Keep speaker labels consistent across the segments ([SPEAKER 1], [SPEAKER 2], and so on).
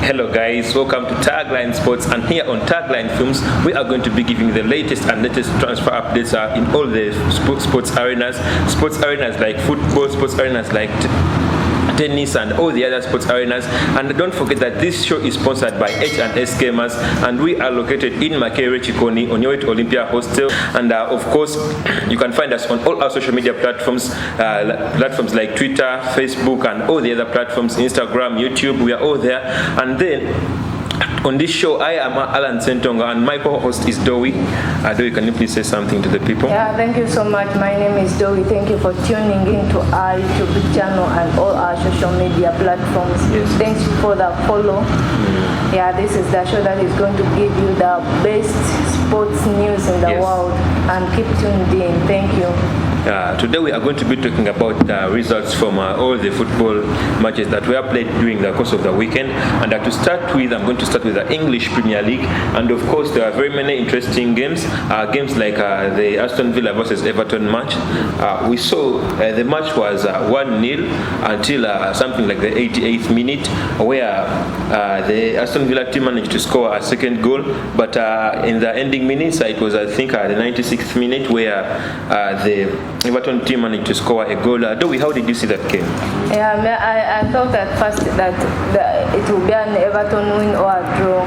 [SPEAKER 1] Hello guys, welcome to Tagline Sports, and here on Tagline Films we are going to be giving the latest transfer updates in all the sports arenas like football, sports arenas like tennis and all the other sports arenas. And don't forget that this show is sponsored by H&S Gamers, and we are located in Makere Chikoni on your way to Olympia Hostel. And of course you can find us on all our social media platforms like Twitter, Facebook, and all the other platforms, Instagram, YouTube. We are all there. And then on this show, I am Alan Sentonga, and my co-host is Dowie. Dowie, can you please say something to the people?
[SPEAKER 2] Yeah, thank you so much. My name is Dowie. Thank you for tuning in to our YouTube channel and all our social media platforms.
[SPEAKER 1] Yes.
[SPEAKER 2] Thanks for the follow. Yeah, this is the show that is going to give you the best sports news in the world. And keep tuned in. Thank you.
[SPEAKER 1] Today we are going to be talking about the results from all the football matches that were played during the course of the weekend. And to start with, I'm going to start with the English Premier League. And of course, there are very many interesting games. Games like the Aston Villa versus Everton match. We saw the match was 1-0 until something like the 88th minute, where the Aston Villa team managed to score a second goal. But in the ending minutes, it was, I think, the 96th minute, where the Everton team managed to score a goal. Dowie, how did you see that game?
[SPEAKER 2] Yeah, I thought at first that it would be an Everton win or a draw,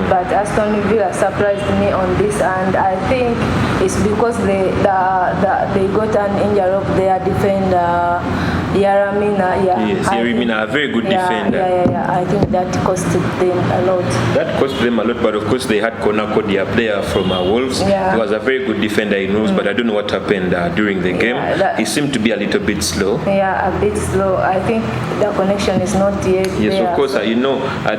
[SPEAKER 2] but Aston Villa surprised me on this, and I think it's because they got an injury of their defender.
[SPEAKER 1] Yaramina, a very good defender.
[SPEAKER 2] Yeah. I think that costed them a lot.
[SPEAKER 1] That cost them a lot, but of course they had Konako, their player from Wolves. He was a very good defender in Wolves, but I don't know what happened during the game. He seemed to be a little bit slow.
[SPEAKER 2] Yeah, a bit slow. I think the connection is not yet there.
[SPEAKER 1] Yes, of course.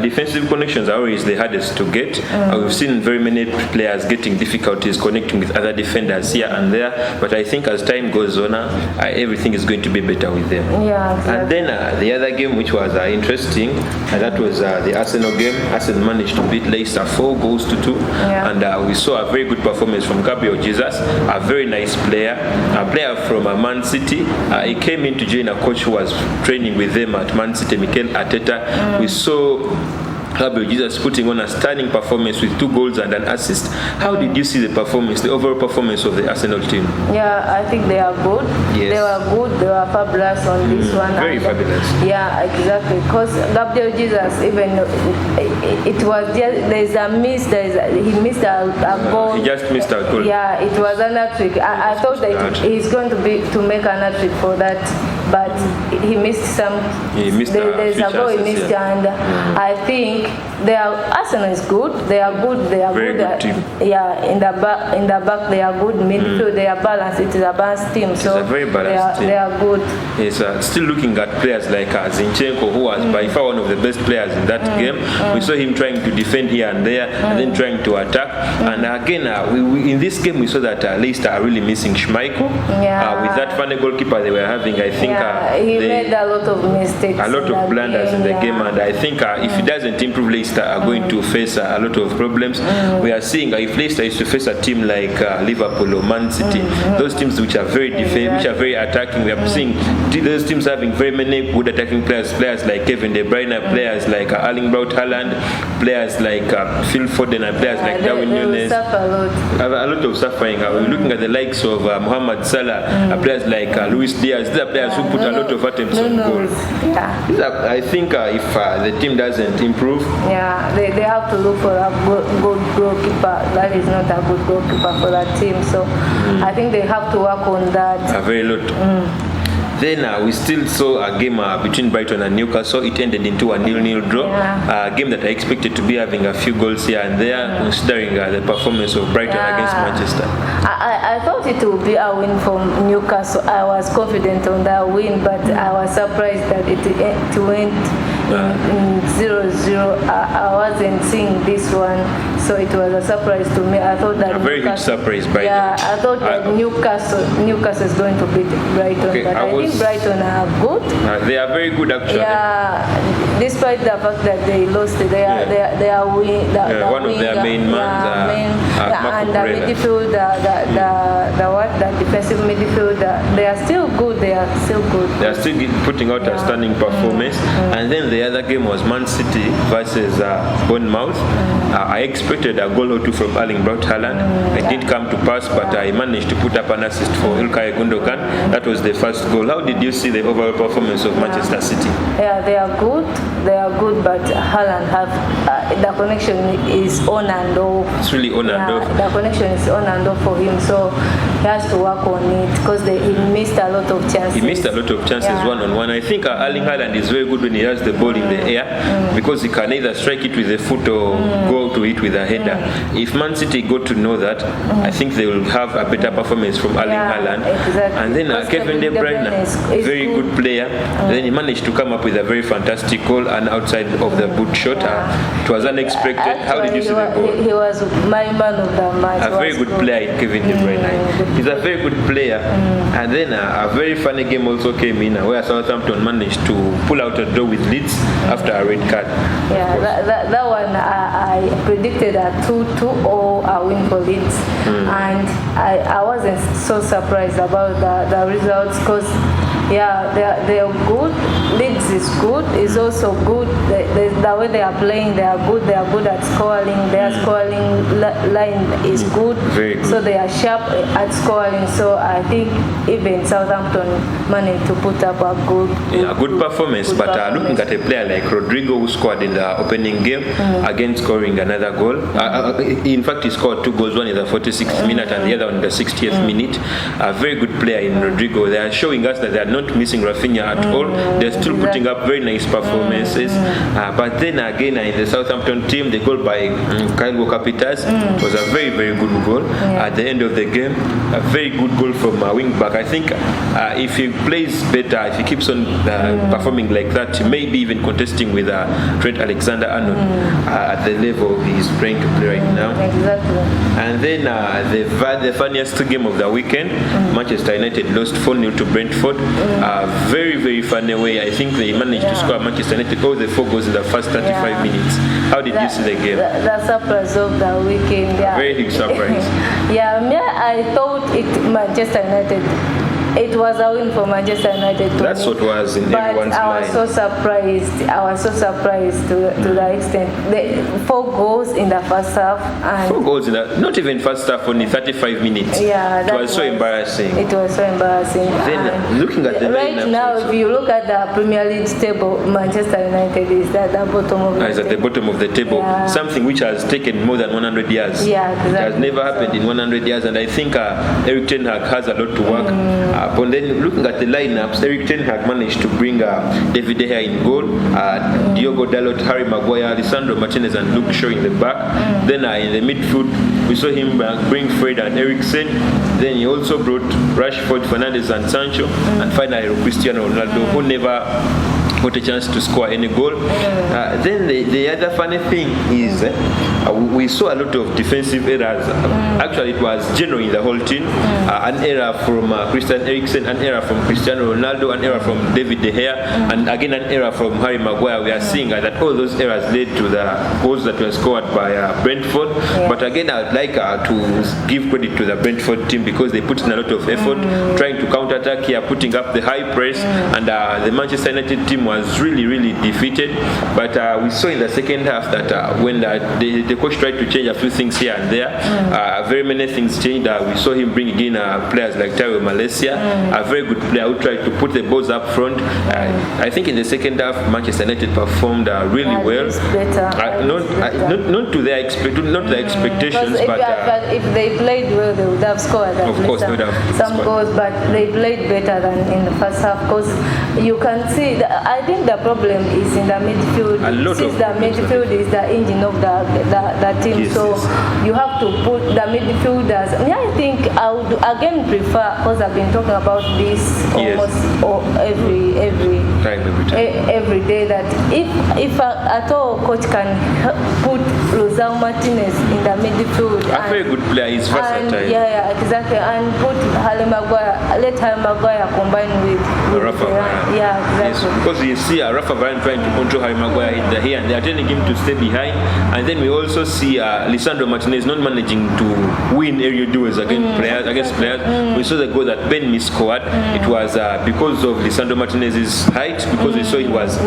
[SPEAKER 1] Defensive connections are always the hardest to get. We've seen very many players getting difficulties connecting with other defenders here and there, but I think as time goes on, everything is going to be better with them.
[SPEAKER 2] Yeah, exactly.
[SPEAKER 1] And then the other game which was interesting, that was the Arsenal game. Arsenal managed to beat Leicester 4-2, and we saw a very good performance from Gabriel Jesus, a very nice player, a player from Man City. He came in to join a coach who was training with them at Man City, Mikel Arteta. We saw Gabriel Jesus putting on a stunning performance with 2 goals and an assist. How did you see the performance, the overall performance of the Arsenal team? Yeah,
[SPEAKER 2] I think they are good.
[SPEAKER 1] Yes.
[SPEAKER 2] They were good. They were fabulous on this one.
[SPEAKER 1] Very fabulous.
[SPEAKER 2] Yeah, exactly. Because Gabriel Jesus, even it was just there's a miss. He missed a goal.
[SPEAKER 1] He just missed a goal.
[SPEAKER 2] Yeah, it was an hat-trick. I thought that he's going to make an hat-trick for that, but he missed some. There's a goal he missed, and I think Arsenal is good. They are good. They are
[SPEAKER 1] very
[SPEAKER 2] good.
[SPEAKER 1] Team.
[SPEAKER 2] In the back they are good. Midfield they are balanced. It is a balanced team.
[SPEAKER 1] It's a very balanced team.
[SPEAKER 2] They are good.
[SPEAKER 1] Yes, still looking at players like Zinchenko, who was by far one of the best players in that game. We saw him trying to defend here and there, and then trying to attack. And again, we in this game we saw that Leicester are really missing Schmeichel. With that funny goalkeeper they were having, I think
[SPEAKER 2] he made a lot of mistakes,
[SPEAKER 1] a lot of blunders in the game, and I think if he doesn't improve, Leicester are going to face a lot of problems. We are seeing if Leicester is to face a team like Liverpool or Man City, those teams which are very which are very attacking, we are seeing those teams having very many good attacking players like Kevin De Bruyne, players like Erling Braut Haaland, players like Phil Foden, and players like Darwin Núñez. A lot of suffering. We're looking at the likes of Mohamed Salah, players like Luis Diaz. These are players who put a lot of attempts on goal. I think if the team doesn't improve,
[SPEAKER 2] they have to look for a good goalkeeper. That is not a good goalkeeper for that team. So I think they have to work on that.
[SPEAKER 1] A very lot. Then we still saw a game between Brighton and Newcastle. It ended into a 0-0 draw. A game that I expected to be having a few goals here and there, considering the performance of Brighton against Manchester.
[SPEAKER 2] I thought it would be a win from Newcastle. I was confident on that win, but I was surprised that it went in 0-0. I wasn't seeing this one so it was a surprise to me. I thought that
[SPEAKER 1] a very huge surprise by
[SPEAKER 2] I thought that Newcastle is going to beat Brighton, but I think Brighton are good.
[SPEAKER 1] They are very good actually.
[SPEAKER 2] Yeah, despite the fact that they lost, they are
[SPEAKER 1] one of their main men,
[SPEAKER 2] and the midfield, the defensive midfield, they are still good. They are still
[SPEAKER 1] putting out a stunning performance. And then the other game was Man City versus Bournemouth. I expected a goal or two from Erling Braut Haaland. It didn't come to pass, but I managed to put up an assist for Ilkay Gundogan. That was the first goal. How did you see the overall performance of Manchester City?
[SPEAKER 2] Yeah, they are good. They are good, but Haaland the connection is on and off.
[SPEAKER 1] It's really on and off.
[SPEAKER 2] The connection is on and off for him, so he has to work on it because he missed a lot of chances.
[SPEAKER 1] He missed a lot of chances one-on-one. I think Erling Haaland is very good when he has the ball in the air because he can either strike it with a foot or go to it with a header. If Man City got to know that, I think they will have a better performance from Erling Haaland.
[SPEAKER 2] Exactly.
[SPEAKER 1] And then Kevin De Bruyne, very good player. Then he managed to come up with a very fantastic goal and outside of the boot shot. It was unexpected. How did you see the goal?
[SPEAKER 2] He was my man of the match.
[SPEAKER 1] A very good player, Kevin De Bruyne. He's a very good player. And then a very funny game also came in where Southampton managed to pull out a draw with Leeds after a red card.
[SPEAKER 2] Yeah, that one I predicted a 2-2 a win for Leeds. And I wasn't so surprised about the results because they are good. Leeds is good. Is also good. The way they are playing, they are good. They are good at scoring. Their scoring line is good.
[SPEAKER 1] Very good.
[SPEAKER 2] So they are sharp at scoring. So I think even Southampton managed to put up a good
[SPEAKER 1] performance. But looking at a player like Rodrigo, who scored in the opening game, again scoring another goal. In fact, he scored 2 goals. One in the 46th minute and the other one in the 60th minute. A very good player in Rodrigo. They are showing us that they are not missing Rafinha at all. They're still putting up very nice performances. But then again, in the Southampton team, the goal by Kyle Walker-Peters was a very, very good goal. At the end of the game, a very good goal from a wing back. I think if he plays better, if he keeps on performing like that, maybe even contesting with Trent Alexander-Arnold at the level he's trying to play right now.
[SPEAKER 2] Exactly.
[SPEAKER 1] And then the funniest game of the weekend, Manchester United lost 4-0 to Brentford. Very, very funny way. I think they managed to score Manchester United all the 4 goals in the first 35 minutes. How did you see the game?
[SPEAKER 2] The surprise of the weekend.
[SPEAKER 1] Very big surprise.
[SPEAKER 2] I thought Manchester United. It was a win for Manchester United.
[SPEAKER 1] That's what was in everyone's mind.
[SPEAKER 2] I was so surprised to the extent. 4 goals in the first half. And
[SPEAKER 1] 4 goals in not even first half, only 35 minutes.
[SPEAKER 2] Yeah,
[SPEAKER 1] it was so embarrassing.
[SPEAKER 2] It was so embarrassing.
[SPEAKER 1] Then looking at the
[SPEAKER 2] right now, if you look at the Premier League table, Manchester United is at the bottom of the table.
[SPEAKER 1] It's at the bottom of the table. Yeah. Something which has taken more than 100 years.
[SPEAKER 2] Yeah, exactly.
[SPEAKER 1] It has never happened in 100 years, and I think Eric Ten Hag has a lot to work. And then looking at the lineups, Eric Ten Hag managed to bring David De Gea in goal, Diogo Dalot, Harry Maguire, Lisandro Martinez and Luke Shaw in the back. Then in the midfield, we saw him bring Fred and Eriksen. Then he also brought Rashford, Fernandes and Sancho. And finally Cristiano Ronaldo, who never got a chance to score any goal. Then the other funny thing is we saw a lot of defensive errors. Actually, it was general in the whole team. An error from Christian Eriksen, an error from Cristiano Ronaldo, an error from David De Gea, and again an error from Harry Maguire. We are seeing that all those errors led to the goals that were scored by Brentford. But again, I would like to give credit to the Brentford team because they put in a lot of effort trying to counter-attack here, putting up the high press, and the Manchester United team was really, really defeated. But we saw in the second half that when the coach tried to change a few things here and there, very many things changed. We saw him bringing in players like Tyrell Malaysia, a very good player who tried to put the balls up front. I think in the second half, Manchester United performed really well. Not to their expectations, but
[SPEAKER 2] if they played well, they would have scored some goals. But they played better than in the first half because you can see. I think the problem is in the midfield. Since the midfield is the engine of the team, so you have to put the midfielders. I think I would again prefer, because I've been talking about this almost every day, that if at all coach can put Rosal Martinez in the midfield,
[SPEAKER 1] a very good player, he's versatile.
[SPEAKER 2] Yeah, exactly, and put Harry Maguire, let Harry Maguire combine with
[SPEAKER 1] Rafa Varane.
[SPEAKER 2] Yeah, exactly.
[SPEAKER 1] Yes, because you see Rafa Varane trying to control Harry Maguire in the here, and they are telling him to stay behind. And then we also see Lisandro Martinez not managing to win area duels against players. We saw the goal that Ben scored. It was because of Lisandro Martinez's height, because we saw he was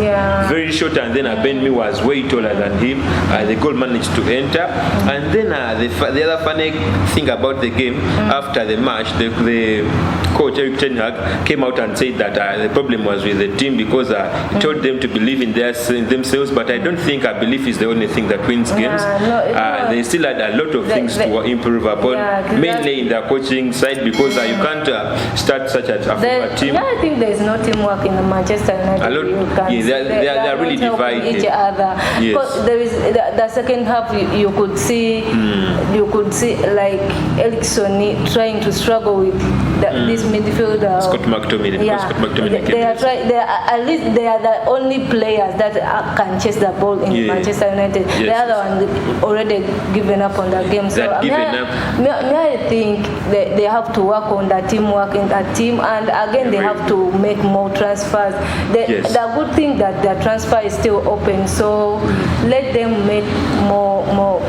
[SPEAKER 1] very short, and then Ben was way taller than him. The goal managed to enter. And then the other funny thing about the game, after the match, the coach Eric Ten Hag came out and said that the problem was with the team, because he told them to believe in themselves. But I don't think belief is the only thing that wins games. They still had a lot of things to improve upon, mainly in the coaching side, because you can't start such a team.
[SPEAKER 2] I think there's no teamwork in the Manchester United.
[SPEAKER 1] They are really divided.
[SPEAKER 2] Each other. Because there is the second half, you could see like Eriksson trying to struggle with this midfielder.
[SPEAKER 1] Scott McTominay.
[SPEAKER 2] At least they are the only players that can chase the ball in Manchester United. The other one already given up on the game. So I think they have to work on the teamwork in that team, and again they have to make more transfers. The good thing that the transfer is still open, so let them make more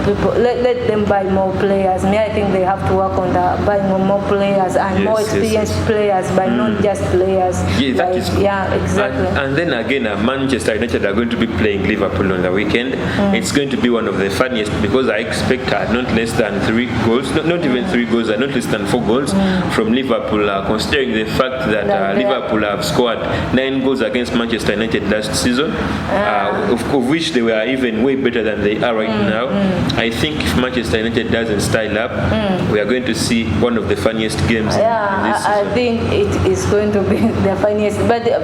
[SPEAKER 2] people. Let them buy more players. I think they have to work on buying more players and more experienced players, but not just players.
[SPEAKER 1] That is good.
[SPEAKER 2] Yeah, exactly.
[SPEAKER 1] And then again, Manchester United are going to be playing Liverpool on the weekend. It's going to be one of the funniest, because I expect not less than 3 goals, not even 3 goals, not less than 4 goals from Liverpool, considering the fact that Liverpool have scored 9 goals against Manchester United last season, of which they were even way better than they are right now. I think if Manchester United doesn't style up, we are going to see one of the funniest games in this season.
[SPEAKER 2] I think it is going to be the funniest, but the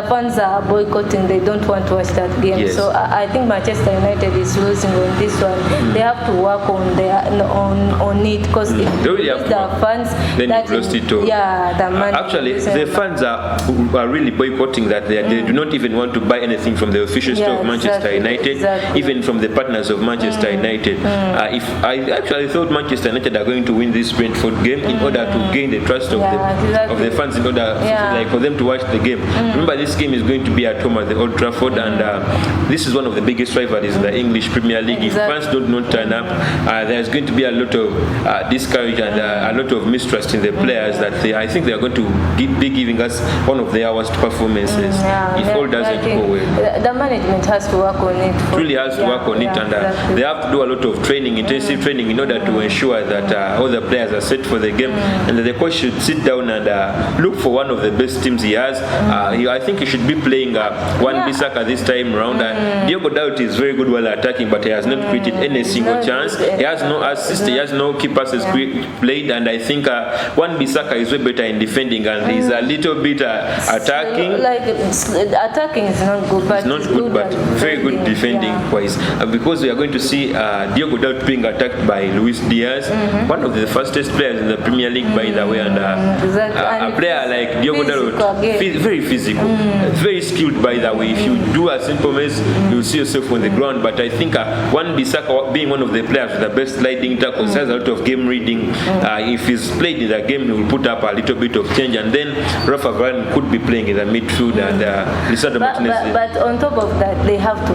[SPEAKER 2] fans are boycotting. They don't want to watch that game. So I think Manchester United is losing on this one. They have to work on it, because
[SPEAKER 1] they really have
[SPEAKER 2] the fans.
[SPEAKER 1] Then you've lost it all.
[SPEAKER 2] The money.
[SPEAKER 1] Actually, the fans are really boycotting that. They do not even want to buy anything from the official store of Manchester United, even from the partners of Manchester United. If I actually thought Manchester United are going to win this Brentford game in order to gain the trust of the fans, in order for them to watch the game. Remember, this game is going to be at home at the Old Trafford, and this is one of the biggest rivalries in the English Premier League. If fans do not turn up, there's going to be a lot of discouragement and a lot of mistrust in the players, that I think they are going to be giving us one of their worst performances if all doesn't go well.
[SPEAKER 2] The management has to work on it.
[SPEAKER 1] Really has to work on it, and they have to do a lot of training, intensive training, in order to ensure that all the players are set for the game, and that the coach should sit down and look for one of the best teams he has. I think he should be playing Wan-Bissaka this time around. Diogo Dalot is very good while attacking, but he has not created any single chance. He has no assist, he has no key passes played, and I think Wan-Bissaka is way better in defending, and he's a little bit attacking.
[SPEAKER 2] Attacking is not good, but
[SPEAKER 1] it's not good, but very good defending wise. Because we are going to see Diogo Dalot being attacked by Luis Diaz, one of the fastest players in the Premier League, by the way, and a player like Diogo Dalot, very physical, very skilled, by the way. If you do a simple mess, you'll see yourself on the ground. But I think Wan-Bissaka, being one of the players with the best sliding tackles, has a lot of game reading. If he's played in the game, he will put up a little bit of change, and then Rafa Varane could be playing in the midfield, and Lisandro Martinez.
[SPEAKER 2] But on top of that, they have to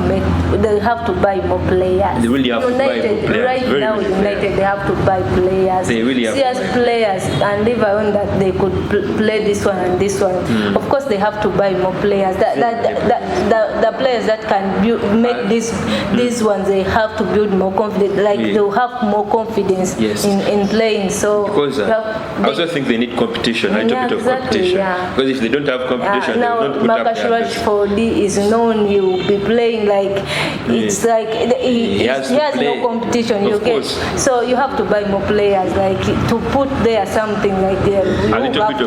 [SPEAKER 2] buy more players.
[SPEAKER 1] They really have to buy more players.
[SPEAKER 2] Right now, United, they have to buy players.
[SPEAKER 1] They really have
[SPEAKER 2] serious players, and leave on that they could play this one and this one. Of course, they have to buy more players. The players that can make these ones, they have to build more confidence. Like they'll have more confidence in playing. So
[SPEAKER 1] because I also think they need competition, a little bit of competition. Because if they don't have competition,
[SPEAKER 2] now
[SPEAKER 1] they don't put
[SPEAKER 2] Marcus
[SPEAKER 1] up
[SPEAKER 2] Rashford is known. He'll be playing like it's like he has no competition. You get so you have to buy more players like to put there something like there. You have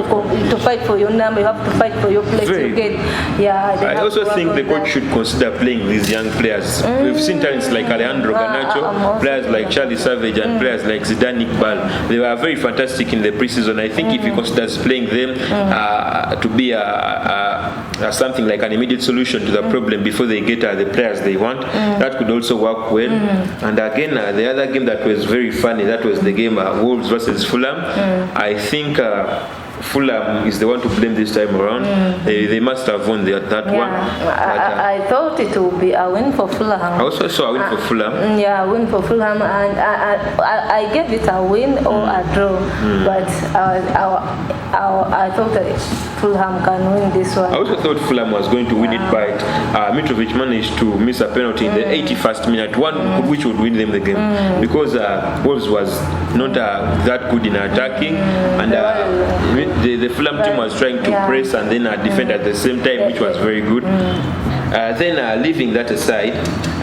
[SPEAKER 2] to fight for your number. You have to fight for your place. You get
[SPEAKER 1] I also think the coach should consider playing these young players. We've seen talents like Alejandro Garnacho, players like Charlie Savage, and players like Zidane Iqbal. They were very fantastic in the preseason. I think if he considers playing them to be something like an immediate solution to the problem before they get the players they want, that could also work well. And again, the other game that was very funny, that was the game Wolves versus Fulham. I think Fulham is the one to blame this time around. They must have won that one.
[SPEAKER 2] I thought it would be a win for Fulham.
[SPEAKER 1] I also saw a win for Fulham.
[SPEAKER 2] A win for Fulham, and I gave it a win or a draw. But I thought that Fulham can win this one.
[SPEAKER 1] I also thought Fulham was going to win it, but Mitrovic managed to miss a penalty in the 81st minute, one which would win them the game, because Wolves was not that good in attacking, and the Fulham team was trying to press and then defend at the same time, which was very good. Then leaving that aside,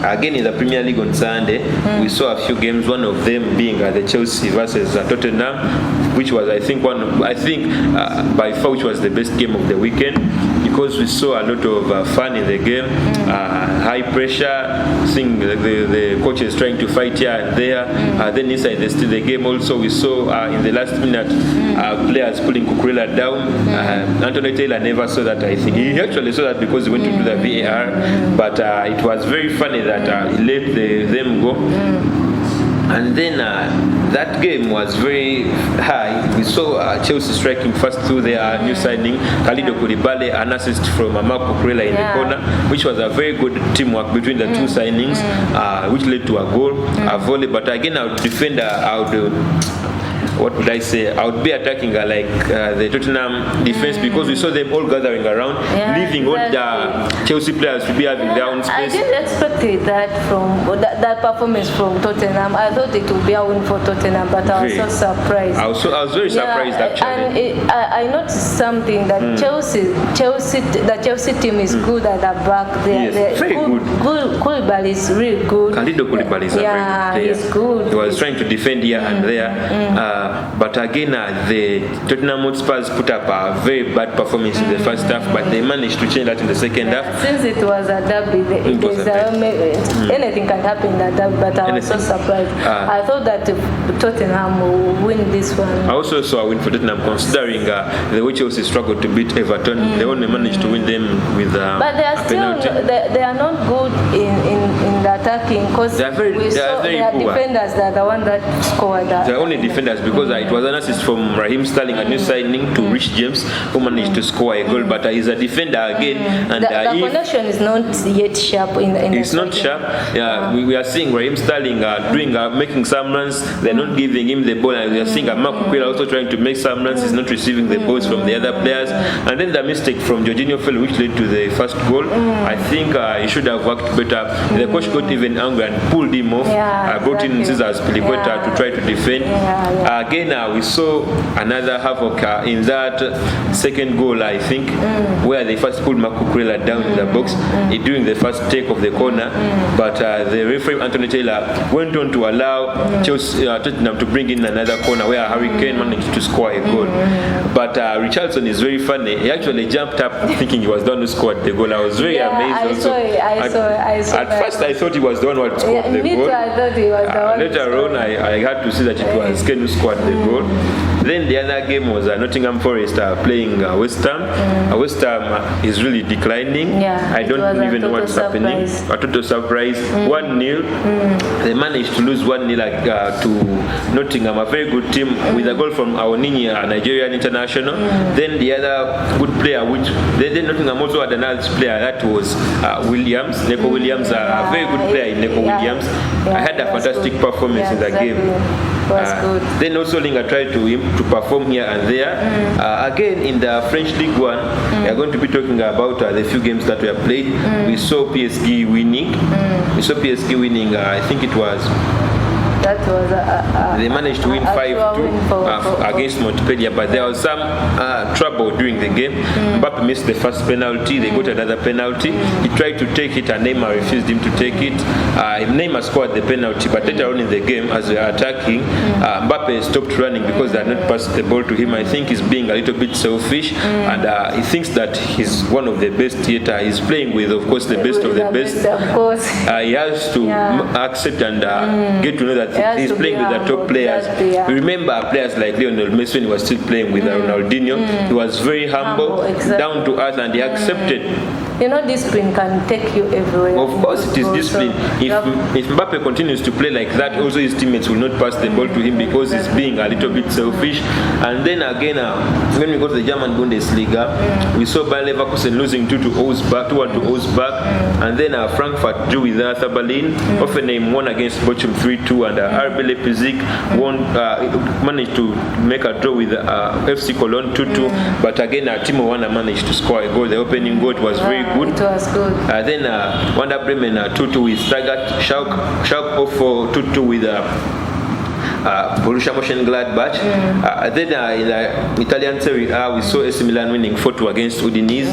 [SPEAKER 1] again in the Premier League on Sunday, we saw a few games. One of them being the Chelsea versus Tottenham, which was I think by far which was the best game of the weekend, because we saw a lot of fun in the game, high pressure, seeing the coaches trying to fight here and there. Then inside the game also we saw in the last minute players pulling Cucurella down. Anthony Taylor never saw that. I think he actually saw that because he went to do the VAR, but it was very funny that he let them go. And then that game was very high. We saw Chelsea striking first through their new signing, Khalidou Koulibaly, an assist from Marco Cucurella in the corner, which was a very good teamwork between the two signings, which led to a goal, a volley. But again, I would defend, what would I say? I would be attacking like the Tottenham defense, because we saw them all gathering around, leaving all the Chelsea players to be having their own space.
[SPEAKER 2] I didn't expect that from that performance from Tottenham. I thought it would be a win for Tottenham, but I was so surprised.
[SPEAKER 1] I was very surprised actually.
[SPEAKER 2] And I noticed something that the Chelsea team is good at the back. They're
[SPEAKER 1] very good.
[SPEAKER 2] Koulibaly is really good.
[SPEAKER 1] Khalidou Koulibaly is a very good player.
[SPEAKER 2] He's good.
[SPEAKER 1] He was trying to defend here and there. But again, the Tottenham Hotspurs put up a very bad performance in the first half, but they managed to change that in the second half.
[SPEAKER 2] Since it was a derby, anything can happen in a derby, but I was so surprised. I thought that Tottenham will win this one.
[SPEAKER 1] I also saw a win for Tottenham, considering the way Chelsea struggled to beat Everton. They only managed to win them with
[SPEAKER 2] but they are still they are not good in the attacking, because their defenders are the one that scored.
[SPEAKER 1] They are only defenders, because it was an assist from Raheem Sterling, a new signing, to Rich James, who managed to score a goal. But he's a defender again, and
[SPEAKER 2] the connection is not yet sharp
[SPEAKER 1] it's not sharp. We are seeing Raheem Sterling making some runs. They're not giving him the ball, and we are seeing Marco Cucurella also trying to make some runs. He's not receiving the balls from the other players. And then the mistake from Jorginho fell, which led to the first goal. I think he should have worked better. The coach got even angry and pulled him off. Brought in Cesar Azpilicueta to try to defend. Again, we saw another havoc in that second goal, I think, where they first pulled Marco Cucurella down in the box during the first take of the corner. But the referee, Anthony Taylor, went on to allow Tottenham to bring in another corner where Harry Kane managed to score a goal. But Richarlison is very funny. He actually jumped up thinking he was the one who scored the goal. I was very amazed.
[SPEAKER 2] I saw
[SPEAKER 1] at first, I thought he was the one who scored the goal.
[SPEAKER 2] I thought he was the one.
[SPEAKER 1] Later on, I had to see that it was Kane who scored the goal. Then the other game was Nottingham Forest playing West Ham. West Ham is really declining. I don't even know what's happening. A total surprise. 1-0. They managed to lose 1-0 to Nottingham, a very good team, with a goal from Awoniyi, a Nigerian international. Then the other good player, which then Nottingham also had another player, that was Williams, Neko Williams, a very good player in Neko Williams. I had a fantastic performance in the game.
[SPEAKER 2] was good.
[SPEAKER 1] Then also Linga tried to perform here and there. Again, in the French League 1, we are going to be talking about the few games that were played. We saw PSG winning. We saw PSG winning, I think it was...
[SPEAKER 2] That was
[SPEAKER 1] they managed to win 5-2 against Montpellier, but there was some trouble during the game. Mbappe missed the first penalty. They got another penalty. He tried to take it, and Neymar refused him to take it. Neymar scored the penalty, but later on in the game, as they were attacking, Mbappe stopped running because they had not passed the ball to him. I think he's being a little bit selfish, and he thinks that he's one of the best yet. He's playing with, of course, the best of the best.
[SPEAKER 2] Of course.
[SPEAKER 1] He has to accept and get to know that he's playing with the top players. We remember players like Lionel Messi when he was still playing with Ronaldinho. He was very humble,
[SPEAKER 2] exactly.
[SPEAKER 1] down to earth, and he accepted.
[SPEAKER 2] Discipline can take you everywhere.
[SPEAKER 1] Of course, it is discipline. If Mbappe continues to play like that, also his teammates will not pass the ball to him because he's being a little bit selfish. And then again, when we go to the German Bundesliga, we saw Bayer Leverkusen losing 2-1 to Augsburg, and then Frankfurt drew with Hertha Berlin. Hoffenheim won against Bochum 3-2, and RB Leipzig managed to make a draw with FC Cologne 2-2. But again, Timo Werner managed to score a goal. The opening goal was very good.
[SPEAKER 2] It was good.
[SPEAKER 1] Then Werder Bremen 2-2 with Stuttgart. Schalke 2-2 with Borussia Mönchengladbach. Then in the Italian Serie A, we saw AC Milan winning 4-2 against Udinese.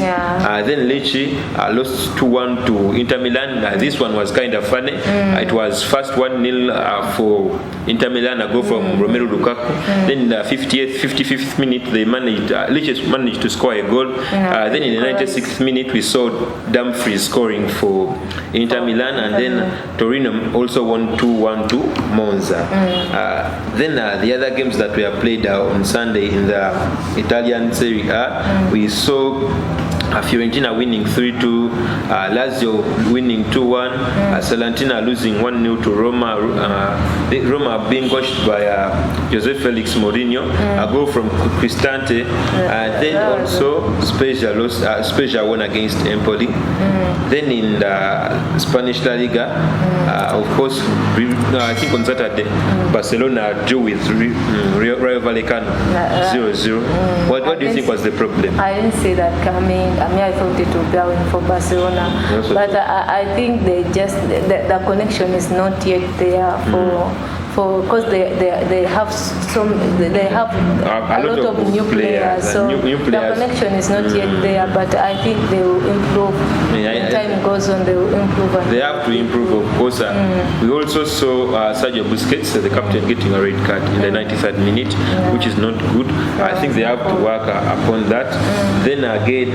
[SPEAKER 1] Then Lecce lost 2-1 to Inter Milan. This one was kind of funny. It was first 1-0 for Inter Milan, a goal from Romelu Lukaku. Then in the 55th minute, Lecce managed to score a goal. Then in the 96th minute, we saw Dumfries scoring for Inter Milan, and then Torino also won 2-1 to Monza. Then the other games that were played on Sunday in the Italian Serie A, we saw Fiorentina winning 3-2, Lazio winning 2-1, Salentina losing 1-0 to Roma. Roma being coached by Jose Felix Mourinho, a goal from Cristante. Then also Spezia won against Empoli. Then in the Spanish La Liga, of course, I think on Saturday, Barcelona drew with Rayo Vallecano 0-0. What do you think was the problem?
[SPEAKER 2] I didn't see that coming. I thought it would be a win for Barcelona, but I think the connection is not yet there because they have a lot of new players, so the connection is not yet there. But I think they will improve. When time goes on, they will improve.
[SPEAKER 1] They have to improve, of course. We also saw Sergio Busquets, the captain, getting a red card in the 93rd minute, which is not good. I think they have to work upon that. Then again,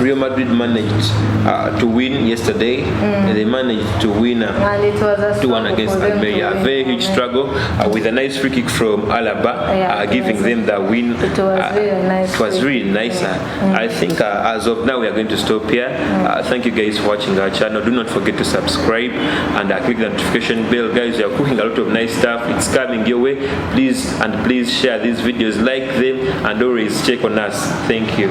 [SPEAKER 1] Real Madrid managed to win yesterday. They managed to win 2-1 against Almeria. A very huge struggle. With a nice free kick from Alaba, giving them the win.
[SPEAKER 2] It was really nice.
[SPEAKER 1] It was really nice. I think as of now we are going to stop here. Thank you guys for watching our channel. Do not forget to subscribe and click the notification bell. Guys, we are cooking a lot of nice stuff. It's coming your way. Please share these videos, like them, and always check on us. Thank you.